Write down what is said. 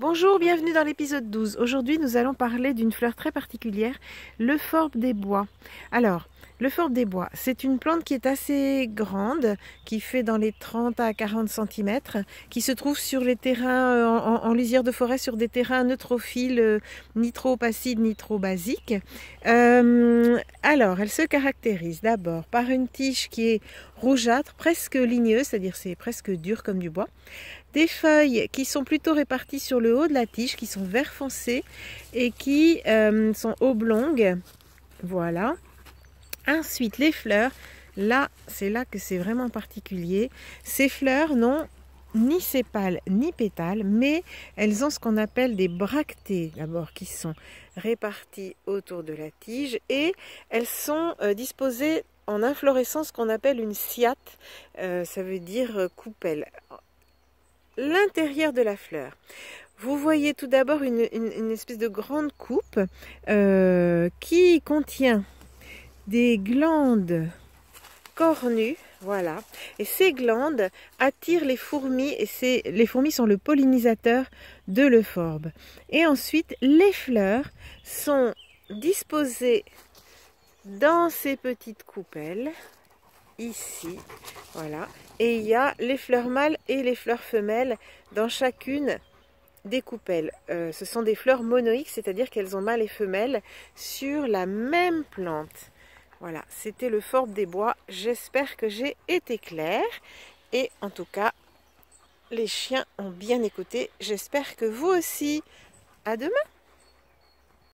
Bonjour, bienvenue dans l'épisode 12. Aujourd'hui, nous allons parler d'une fleur très particulière, l'Euphorbe des bois. Alors, l'Euphorbe des bois, c'est une plante qui est assez grande, qui fait dans les 30 à 40 cm, qui se trouve sur les terrains, en lisière de forêt, sur des terrains neutrophiles, ni trop acides, ni trop basiques. Alors, elle se caractérise d'abord par une tige qui est rougeâtre, presque ligneuse, c'est-à-dire c'est presque dur comme du bois. Des feuilles qui sont plutôt réparties sur le haut de la tige, qui sont vert foncé et qui sont oblongues. Voilà. Ensuite, les fleurs, là, c'est là que c'est vraiment particulier. Ces fleurs n'ont ni sépales ni pétales, mais elles ont ce qu'on appelle des bractées, d'abord, qui sont réparties autour de la tige et elles sont disposées en inflorescence, qu'on appelle une cyathe, ça veut dire coupelle. L'intérieur de la fleur. Vous voyez tout d'abord une espèce de grande coupe qui contient des glandes cornues, voilà. Et ces glandes attirent les fourmis et les fourmis sont le pollinisateur de l'euphorbe. Et ensuite, les fleurs sont disposées dans ces petites coupelles. Ici, voilà, et il y a les fleurs mâles et les fleurs femelles dans chacune des coupelles. Ce sont des fleurs monoïques, c'est-à-dire qu'elles ont mâles et femelles sur la même plante. Voilà, c'était l'Euphorbe des bois. J'espère que j'ai été claire et en tout cas, les chiens ont bien écouté. J'espère que vous aussi. À demain!